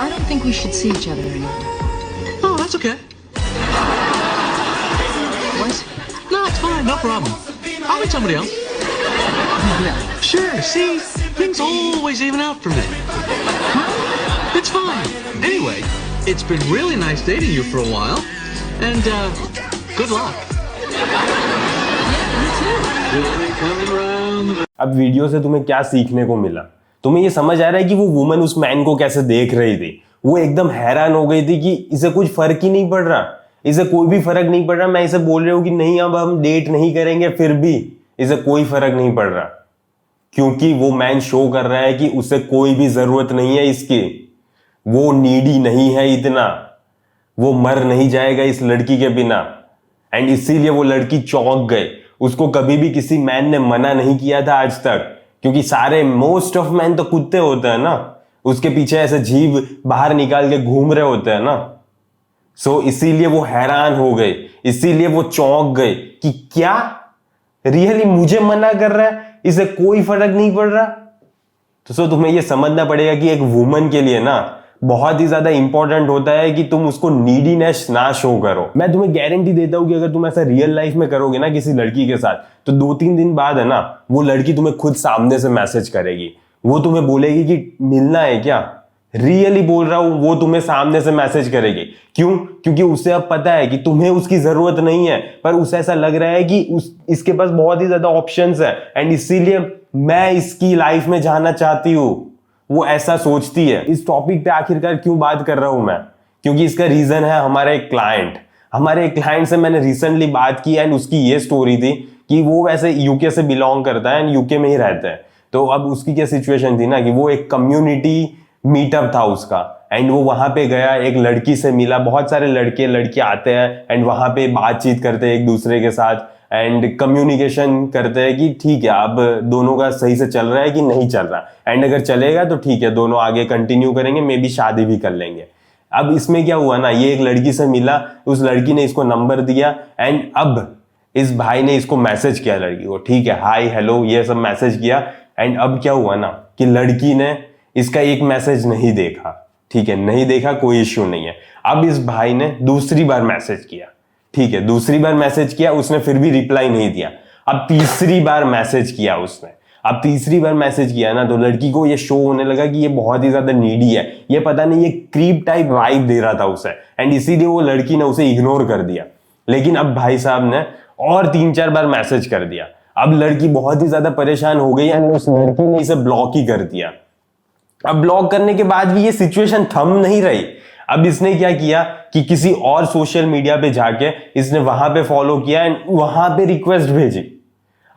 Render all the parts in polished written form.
I don't think we should see each other anymore. Oh, that's okay. What? No, it's fine. No problem. I'll meet somebody else. No. Sure. See, things always even out for me. It's fine. Anyway, it's been really nice dating you for a while. And, good luck. अब video से तुम्हें क्या सीखने को मिला? तुम्हें ये समझ आ रहा है कि वो वुमन उस मैन को कैसे देख रही थी? वो एकदम हैरान हो गई थी कि इसे कुछ फर्क ही नहीं पड़ रहा, इसे कोई भी फर्क नहीं पड़ रहा। मैं इसे बोल रही हूँ कि नहीं अब हम डेट नहीं करेंगे, फिर भी इसे कोई फर्क नहीं पड़ रहा, क्योंकि वो मैन शो कर रहा है कि उसे कोई भी जरूरत नहीं है इसकी, वो नीडी नहीं है इतना, वो मर नहीं जाएगा इस लड़की के बिना। एंड इसीलिए वो लड़की चौंक गई। उसको कभी भी किसी मैन ने मना नहीं किया था आज तक, क्योंकि सारे मोस्ट ऑफ मैन तो कुत्ते होते हैं ना, उसके पीछे ऐसे जीभ बाहर निकाल के घूम रहे होते हैं ना। सो इसीलिए वो हैरान हो गई, इसीलिए वो चौंक गई कि क्या रियली मुझे मना कर रहा है, इसे कोई फर्क नहीं पड़ रहा। तो सो तुम्हें ये समझना पड़ेगा कि एक वुमन के लिए ना बहुत ही ज्यादा इंपॉर्टेंट होता है कि तुम उसको नीडीनेस ना शो करो। मैं तुम्हें गारंटी देता हूं कि अगर तुम ऐसा रियल लाइफ में करोगे ना किसी लड़की के साथ, तो 2-3 दिन बाद है ना वो लड़की तुम्हें खुद सामने से मैसेज करेगी। वो तुम्हें बोलेगी कि मिलना है क्या, रियली बोल रहा हूं, वो तुम्हें सामने से मैसेज करेगी। क्यों? क्योंकि उसे अब पता है कि तुम्हें उसकी जरूरत नहीं है, पर उसे ऐसा लग रहा है कि इसके पास बहुत ही ज्यादा ऑप्शंस है एंड इसीलिए मैं इसकी लाइफ में जाना चाहती हूं। वो ऐसा सोचती है। इस टॉपिक पे आखिरकार क्यों बात कर रहा हूं मैं? क्योंकि इसका रीजन है हमारे एक क्लाइंट से मैंने रिसेंटली बात की एंड उसकी ये स्टोरी थी कि वो वैसे यूके से बिलोंग करता है एंड यूके में ही रहता है। तो अब उसकी क्या सिचुएशन थी ना कि वो एक कम्युनिटी मीटअप था उसका एंड वो वहां पे गया, एक लड़की से मिला। बहुत सारे लड़के लड़कियां आते हैं एंड वहां पे बातचीत करते हैं एक दूसरे के साथ एंड कम्युनिकेशन करते हैं कि ठीक है अब दोनों का सही से चल रहा है कि नहीं चल रहा, एंड अगर चलेगा तो ठीक है दोनों आगे कंटिन्यू करेंगे, मे बी शादी भी कर लेंगे। अब इसमें क्या हुआ ना, ये एक लड़की से मिला, उस लड़की ने इसको नंबर दिया एंड अब इस भाई ने इसको मैसेज किया लड़की को, ठीक है हाय हेलो ये सब मैसेज किया। एंड अब क्या हुआ ना कि लड़की ने इसका एक मैसेज नहीं देखा, ठीक है नहीं देखा, कोई इश्यू नहीं है। अब इस भाई ने दूसरी बार मैसेज किया, ठीक है दूसरी बार मैसेज किया, उसने फिर भी रिप्लाई नहीं दिया। अब तीसरी बार मैसेज किया उसने, अब तीसरी बार मैसेज किया ना तो लड़की को ये शो होने लगा कि ये बहुत ही ज्यादा नीडी है, ये पता नहीं ये क्रीप टाइप वाइब दे रहा था उसे एंड इसीलिए वो लड़की ने उसे इग्नोर कर दिया। लेकिन अब भाई साहब ने और 3-4 बार मैसेज कर दिया। अब लड़की बहुत ही ज्यादा परेशान हो गई एंड उस लड़की ने इसे ब्लॉक ही कर दिया। अब ब्लॉक करने के बाद भी ये सिचुएशन थम नहीं रही। अब इसने क्या किया कि किसी और सोशल मीडिया पे जाके इसने वहां पे फॉलो किया एंड वहां पे रिक्वेस्ट भेजी।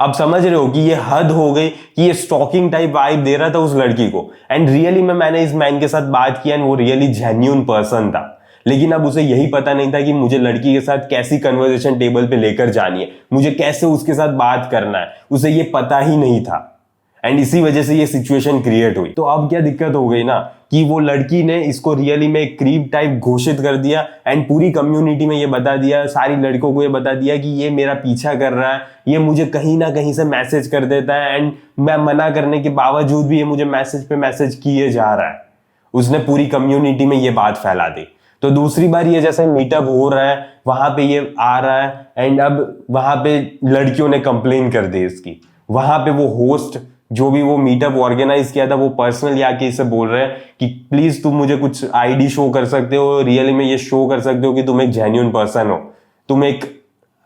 अब समझ रहे हो कि ये हद हो गई कि ये स्टॉकिंग टाइप वाइब दे रहा था उस लड़की को। एंड रियली मैंने इस मैन के साथ बात किया एंड वो रियली जेन्युइन पर्सन था, लेकिन अब उसे यही पता नहीं था कि मुझे लड़की के साथ कैसी कन्वर्सेशन टेबल पे लेकर जानी है, मुझे कैसे उसके साथ बात करना है, उसे ये पता ही नहीं था एंड इसी वजह से ये सिचुएशन क्रिएट हुई। तो अब क्या दिक्कत हो गई ना कि वो लड़की ने इसको रियली में क्रीप टाइप घोषित कर दिया एंड पूरी कम्युनिटी में ये बता दिया, सारी लड़कों को ये बता दिया कि ये मेरा पीछा कर रहा है, ये मुझे कहीं ना कहीं से मैसेज कर देता है एंड मैं मना करने के बावजूद भी ये मुझे मैसेज पे मैसेज किए जा रहा है। उसने पूरी कम्युनिटी में ये बात फैला दी। तो दूसरी बार ये जैसे मीटअप हो रहा है वहां पे ये आ रहा है एंड अब वहां पे लड़कियों ने कंप्लेन कर दी इसकी। वहां पे वो होस्ट जो भी वो मीटअप ऑर्गेनाइज किया था वो पर्सनली आके इसे बोल रहे हैं कि प्लीज तुम मुझे कुछ आईडी शो कर सकते हो, रियली में ये शो कर सकते हो कि तुम एक जेन्युइन पर्सन हो, तुम एक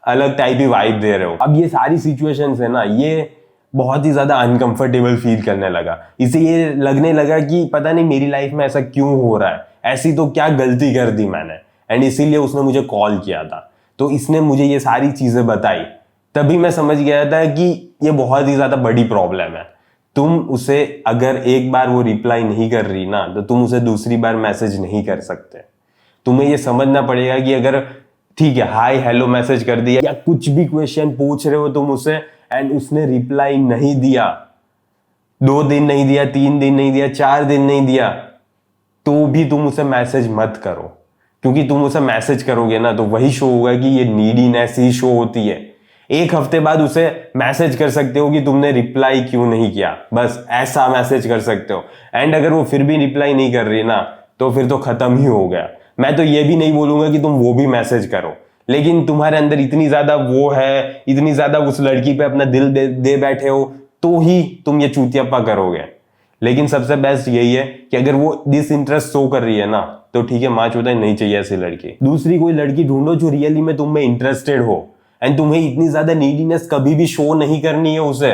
अलग टाइप की वाइब दे रहे हो। अब ये सारी सिचुएशंस है ना, ये बहुत ही ज्यादा अनकंफर्टेबल फील करने लगा। इसे ये लगने लगा कि पता नहीं मेरी लाइफ में ऐसा क्यों हो रहा है, ऐसी तो क्या गलती कर दी मैंने, एंड इसीलिए उसने मुझे कॉल किया था। तो इसने मुझे ये सारी चीजें बताई, तभी मैं समझ गया था कि ये बहुत ही ज्यादा बड़ी प्रॉब्लम है। तुम उसे अगर एक बार वो रिप्लाई नहीं कर रही ना तो तुम उसे दूसरी बार मैसेज नहीं कर सकते। तुम्हें ये समझना पड़ेगा कि अगर ठीक है हाय हेलो मैसेज कर दिया या कुछ भी क्वेश्चन पूछ रहे हो तुम उसे एंड उसने रिप्लाई नहीं दिया, 2 दिन नहीं दिया, 3 दिन नहीं दिया, 4 दिन नहीं दिया, तो भी तुम उसे मैसेज मत करो। क्योंकि तुम उसे मैसेज करोगे ना तो वही शो होगा कि ये नीडीनेस ही शो होती है। एक हफ्ते बाद उसे मैसेज कर सकते हो कि तुमने रिप्लाई क्यों नहीं किया, बस ऐसा मैसेज कर सकते हो। एंड अगर वो फिर भी रिप्लाई नहीं कर रही ना तो फिर तो खत्म ही हो गया। मैं तो ये भी नहीं बोलूंगा कि तुम वो भी मैसेज करो, लेकिन तुम्हारे अंदर इतनी ज्यादा वो है, इतनी ज्यादा उस लड़की पे अपना दिल दे बैठे हो, तो ही तुम ये चूतियापा करोगे। लेकिन सबसे बेस्ट यही है कि अगर वो डिसइंटरेस्ट शो कर रही है ना, तो ठीक है, माँ चौदह नहीं चाहिए ऐसी लड़की। दूसरी कोई लड़की ढूंढो जो रियली में तुम में इंटरेस्टेड हो, एंड तुम्हें इतनी ज्यादा नीडीनेस कभी भी शो नहीं करनी है उसे।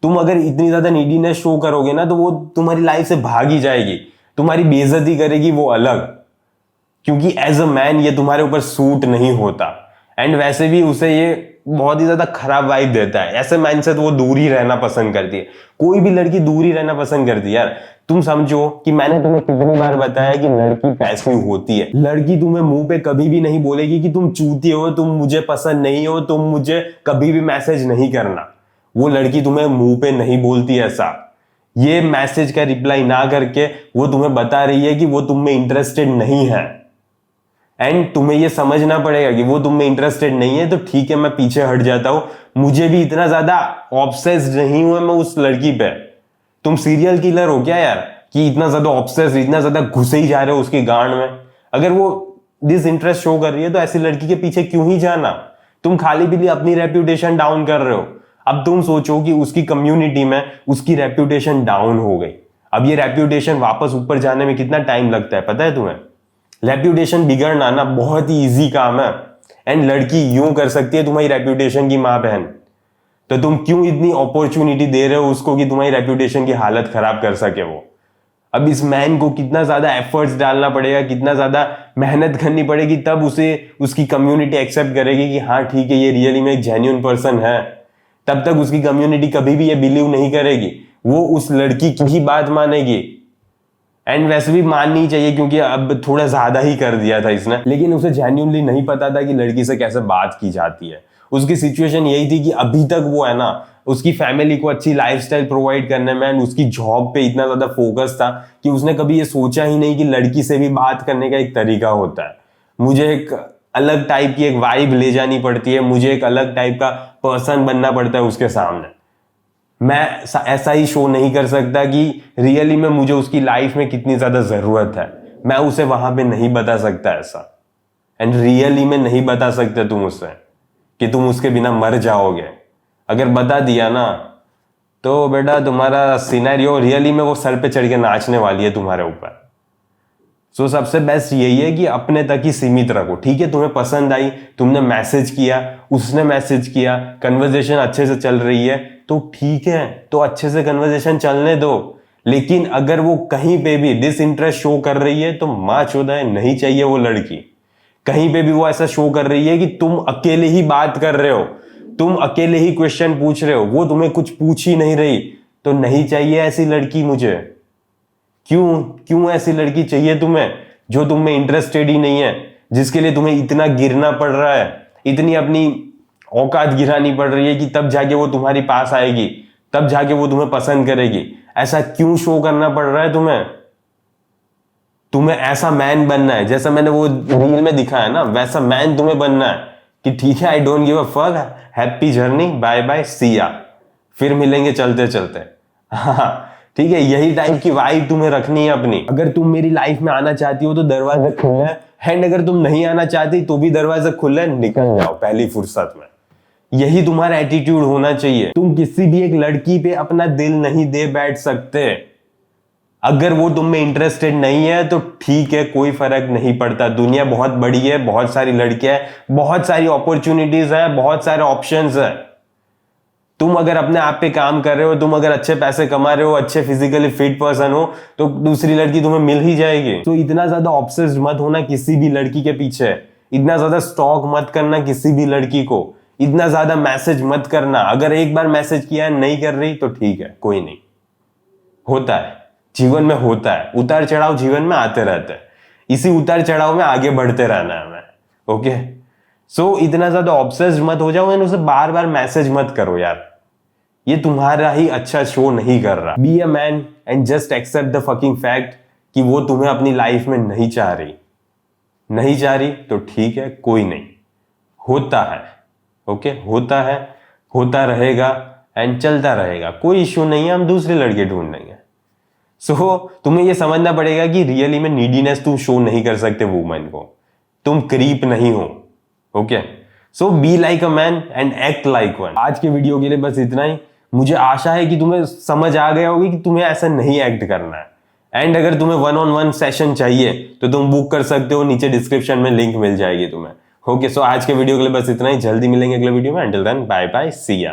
तुम अगर इतनी ज्यादा नीडीनेस शो करोगे ना, तो वो तुम्हारी लाइफ से भाग ही जाएगी, तुम्हारी बेइज्जती करेगी वो अलग, क्योंकि एज अ मैन ये तुम्हारे ऊपर सूट नहीं होता। एंड वैसे भी उसे ये बहुत ही ज्यादा खराब वाइब देता है। ऐसे मैन से तो वो दूर ही रहना पसंद करती है। कोई भी लड़की दूर ही रहना पसंद करती है यार। तुम समझो कि मैंने तुम्हें कितनी बार बताया कि लड़की पैसिव होती है। लड़की तुम्हें मुंह पे कभी भी नहीं बोलेगी कि तुम चूती हो, तुम मुझे पसंद नहीं हो, तुम मुझे कभी भी मैसेज नहीं करना। वो लड़की तुम्हें मुंह पे नहीं बोलती ऐसा। ये मैसेज का रिप्लाई ना करके वो तुम्हें बता रही है कि वो तुम में इंटरेस्टेड नहीं है। एंड तुम्हें ये समझना पड़ेगा कि वो तुम में इंटरेस्टेड नहीं है, तो ठीक है, मैं पीछे हट जाता हूं। मुझे भी इतना ज्यादा ऑब्सेस्ड नहीं हुआ मैं उस लड़की पे। तुम सीरियल किलर हो क्या यार, कि इतना ज्यादा ऑब्सेस्ड, इतना ज्यादा घुसे ही जा रहे हो उसकी गांड में। अगर वो डिसइंटरेस्ट शो कर रही है तो ऐसी लड़की के पीछे क्यों ही जाना। तुम खाली पीली अपनी रेप्यूटेशन डाउन कर रहे हो। अब तुम सोचो कि उसकी कम्युनिटी में उसकी रेप्यूटेशन डाउन हो गई। अब ये रेप्यूटेशन वापस ऊपर जाने में कितना टाइम लगता है पता है तुम्हें? रेप्यूटेशन बिगड़ना ना बहुत ही इजी काम है। एंड लड़की यूं कर सकती है तुम्हारी रेप्यूटेशन की मां बहन। तो तुम क्यों इतनी अपॉर्चुनिटी दे रहे हो उसको कि तुम्हारी रेप्यूटेशन की हालत खराब कर सके वो? अब इस मैन को कितना ज्यादा एफर्ट्स डालना पड़ेगा, कितना ज्यादा मेहनत करनी पड़ेगी, तब उसे उसकी कम्युनिटी एक्सेप्ट करेगी कि हाँ ठीक है, ये रियली में एक जेन्युइन पर्सन है। तब तक उसकी कम्युनिटी कभी भी ये बिलीव नहीं करेगी, वो उस लड़की की ही बात मानेगी। एंड वैसे भी माननी चाहिए, क्योंकि अब थोड़ा ज्यादा ही कर दिया था इसने। लेकिन उसे जेन्युइनली नहीं पता था कि लड़की से कैसे बात की जाती है। उसकी सिचुएशन यही थी कि अभी तक वो है ना, उसकी फैमिली को अच्छी लाइफस्टाइल प्रोवाइड करने में एंड उसकी जॉब पे इतना ज्यादा फोकस था कि उसने कभी ये सोचा ही नहीं कि लड़की से भी बात करने का एक तरीका होता है। मुझे एक अलग टाइप की एक वाइब ले जानी पड़ती है, मुझे एक अलग टाइप का पर्सन बनना पड़ता है उसके सामने। मैं ऐसा ही शो नहीं कर सकता कि रियली में मुझे उसकी लाइफ में कितनी ज्यादा जरूरत है। मैं उसे वहां पे नहीं बता सकता ऐसा। एंड रियली में नहीं बता सकते तुम उससे कि तुम उसके बिना मर जाओगे। अगर बता दिया ना, तो बेटा तुम्हारा सिनेरियो रियली में वो सर पे चढ़ के नाचने वाली है तुम्हारे ऊपर। सो सबसे बेस्ट यही है कि अपने तक ही सीमित रखो। ठीक है, तुम्हें पसंद आई, तुमने मैसेज किया, उसने मैसेज किया, कन्वर्सेशन अच्छे से चल रही है, तो ठीक है, तो अच्छे से कन्वर्सेशन चलने दो। लेकिन अगर वो कहीं पे भी डिसइंटरेस्ट शो कर रही है, तो माँ चौदह नहीं चाहिए वो लड़की। कहीं पे भी वो ऐसा शो कर रही है कि तुम अकेले ही बात कर रहे हो, तुम अकेले ही क्वेश्चन पूछ रहे हो, वो तुम्हें कुछ पूछ ही नहीं रही, तो नहीं चाहिए ऐसी लड़की मुझे। क्यों ऐसी लड़की चाहिए तुम्हें जो तुम में इंटरेस्टेड ही नहीं है, जिसके लिए तुम्हें इतना गिरना पड़ रहा है, इतनी अपनी औकात गिरानी पड़ रही है कि तब जाके वो तुम्हारी पास आएगी, तब जाके वो तुम्हें पसंद करेगी। ऐसा क्यों शो करना पड़ रहा है तुम्हें? तुम्हें ऐसा मैन बनना है जैसा मैंने वो रील में दिखाया ना, वैसा मैन तुम्हें बनना है कि ठीक है, I don't give a fuck, happy journey, bye bye, see ya, फिर मिलेंगे चलते चलते। हाँ ठीक है, यही टाइप की वाइब तुम्हें रखनी है अपनी। अगर तुम मेरी लाइफ में आना चाहती हो तो दरवाजा खुला है, एंड अगर तुम नहीं आना चाहती तो भी दरवाजा खुला है, निकल जाओ पहली फुर्सत में। यही तुम्हारा एटीट्यूड होना चाहिए। तुम किसी भी एक लड़की पे अपना दिल नहीं दे बैठ सकते। अगर वो तुम में इंटरेस्टेड नहीं है तो ठीक है, कोई फर्क नहीं पड़ता। दुनिया बहुत बड़ी है, बहुत सारी लड़कियां हैं, बहुत सारी अपॉर्चुनिटीज है, बहुत सारे ऑप्शंस है। तुम अगर अपने आप पे काम कर रहे हो, तुम अगर अच्छे पैसे कमा रहे हो, अच्छे फिजिकली फिट पर्सन हो, तो दूसरी लड़की तुम्हें मिल ही जाएगी। तो इतना ज्यादा ऑब्सेस्ड मत होना किसी भी लड़की के पीछे, इतना ज्यादा स्टॉक मत करना किसी भी लड़की को, इतना ज्यादा मैसेज मत करना। अगर एक बार मैसेज किया नहीं कर रही तो ठीक है, कोई नहीं, होता है, जीवन में होता है, उतार चढ़ाव जीवन में आते रहते हैं। इसी उतार चढ़ाव में आगे बढ़ते रहना है हमें। ओके, सो इतना ज्यादा ऑब्सेस्ड मत हो जाओ, उसे बार बार मैसेज मत करो यार, ये तुम्हारा ही अच्छा शो नहीं कर रहा। Be a man and just accept the fucking fact कि वो तुम्हें अपनी लाइफ में नहीं चाह रही। नहीं चाह रही तो ठीक है, कोई नहीं, होता है। ओके, होता है, होता रहेगा एंड चलता रहेगा, कोई इश्यू नहीं है, हम दूसरे लड़के ढूंढ लेंगे। सो तुम्हें ये समझना पड़ेगा कि रियली में नीडीनेस तुम शो नहीं कर सकते वुमन को, तुम क्रीप नहीं हो। Okay, so be like a man and act like one. आज के वीडियो के लिए बस इतना ही। मुझे आशा है कि तुम्हें समझ आ गया होगी कि तुम्हें ऐसा नहीं एक्ट करना है। एंड अगर तुम्हें 1-on-1 सेशन चाहिए तो तुम बुक कर सकते हो, नीचे डिस्क्रिप्शन में लिंक मिल जाएगी तुम्हें। ओके, सो आज के वीडियो के लिए बस इतना ही। जल्दी मिलेंगे अगले वीडियो में। Until then bye bye, see या।